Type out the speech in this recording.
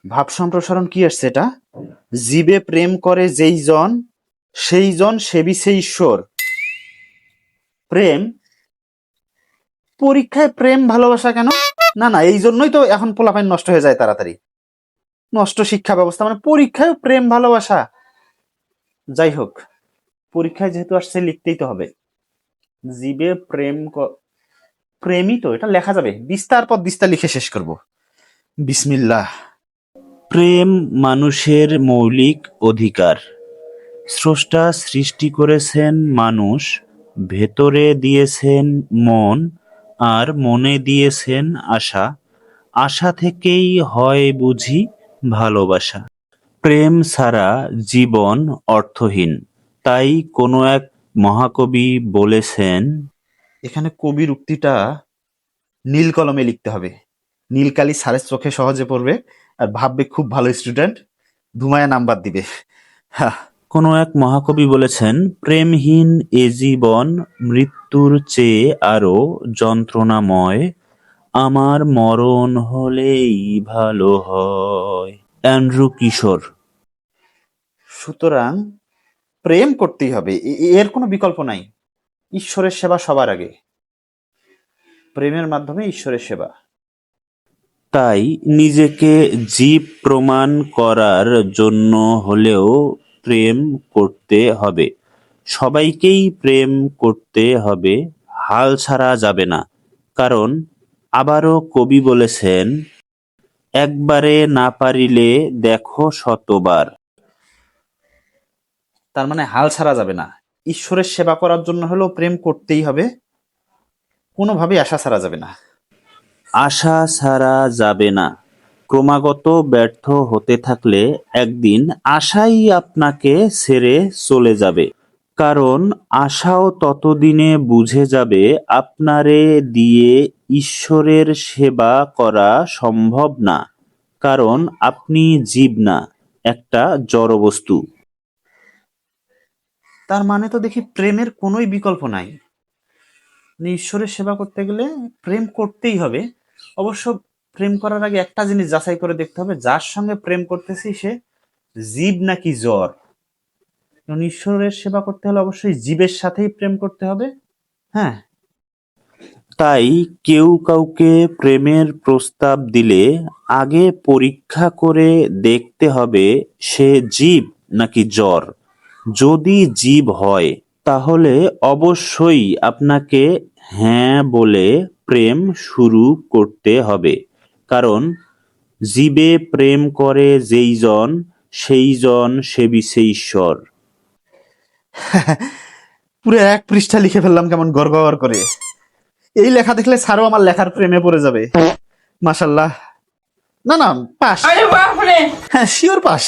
ভাব সম্প্রসারণ কি আসছে এটা? জীবে প্রেম করে যেই জন সেই জন সেবিছে ঈশ্বর। প্রেম, পরীক্ষায় প্রেম ভালোবাসা কেন? না না, এই জন্যই তো এখন পোলাপাইন নষ্ট হয়ে যায় তাড়াতাড়ি। নষ্ট শিক্ষা ব্যবস্থা, মানে পরীক্ষায় প্রেম ভালোবাসা। যাই হোক, পরীক্ষায় যেহেতু আসছে লিখতেই তো হবে। জীবে প্রেমই তো এটা লেখা যাবে, বিস্তার পর বিস্তার লিখে শেষ করব। বিসমিল্লাহ। প্রেম মানুষের মৌলিক অধিকার। স্রষ্টা সৃষ্টি করেছেন মানুষ, ভেতরে দিয়েছেন মন, আর মনে দিয়েছেন আশা। আশা থেকেই হয় বুঝি ভালোবাসা। প্রেম ছাড়া জীবন অর্থহীন। তাই কোনো এক মহাকবি বলেছেন, এখানে কবির উক্তিটা নীল কলমে লিখতে হবে। নীলকালি স্যারের চোখে সহজে পড়বে, আর ভাববে খুব ভালো স্টুডেন্ট, ধুমায় নাম্বার দিবে। কোনো এক মহাকবি বলেছেন, প্রেমহীন এ জীবন মৃত্যুর চেয়ে আরো যন্ত্রণাময়। আমার মরণ হলেই ভালো হয়। অ্যান্ড্রু কিশোর। সুতরাং প্রেম করতেই হবে, এর কোনো বিকল্প নাই। ঈশ্বরের সেবা সবার আগে, প্রেমের মাধ্যমে ঈশ্বরের সেবা। তাই নিজেকে জীব প্রমাণ করার জন্য হলেও প্রেম করতে হবে। সবাইকেই প্রেম করতে হবে, হাল ছাড়া যাবে না। কারণ আবারও কবি বলেছেন, একবারে না পারিলে দেখো শতবার। তার মানে হাল ছাড়া যাবে না, ঈশ্বরের সেবা করার জন্য হলেও প্রেম করতেই হবে, কোনোভাবেই আশা ছাড়া যাবে না। আশা ছাড়া যাবে না। ক্রমাগত ব্যর্থ হতে থাকলে একদিন আশাই আপনাকে ছেড়ে চলে যাবে। কারণ আশাও ততদিনে বুঝে যাবে আপনারে দিয়ে ঈশ্বরের সেবা করা সম্ভব না। কারণ আপনি জীব না, একটা জড়বস্তু। তার মানে তো দেখি প্রেমের কোনোই বিকল্প নাই। ঈশ্বরের সেবা করতে গেলে প্রেম করতেই হবে। অবশ্য প্রেম করার আগে একটা জিনিস যাচাই করে দেখতে হবে, যার সঙ্গে প্রেম করতেছি সে জীব নাকি জ্বর। কারণ ঈশ্বরের সেবা করতে হলে অবশ্যই জীবের সাথেই প্রেম করতে হবে। হ্যাঁ, তাই কেউ কাউকে প্রেমের প্রস্তাব দিলে আগে পরীক্ষা করে দেখতে হবে সে জীব নাকি জ্বর। যদি জীব হয় তাহলে অবশ্যই আপনাকে হ্যাঁ বলে প্রেম শুরু করতে হবে। কারণ জীবে প্রেম করে যেই জন সেই জন সেবিছে ঈশ্বর। পুরো এক পৃষ্ঠা লিখে ফেললাম কেমন গড়গড় করে। এই লেখা দেখলে স্যারও আমার লেখার প্রেমে পড়ে যাবে। মাশাল্লাহ। না না, পাস। হ্যাঁ, শিওর পাস।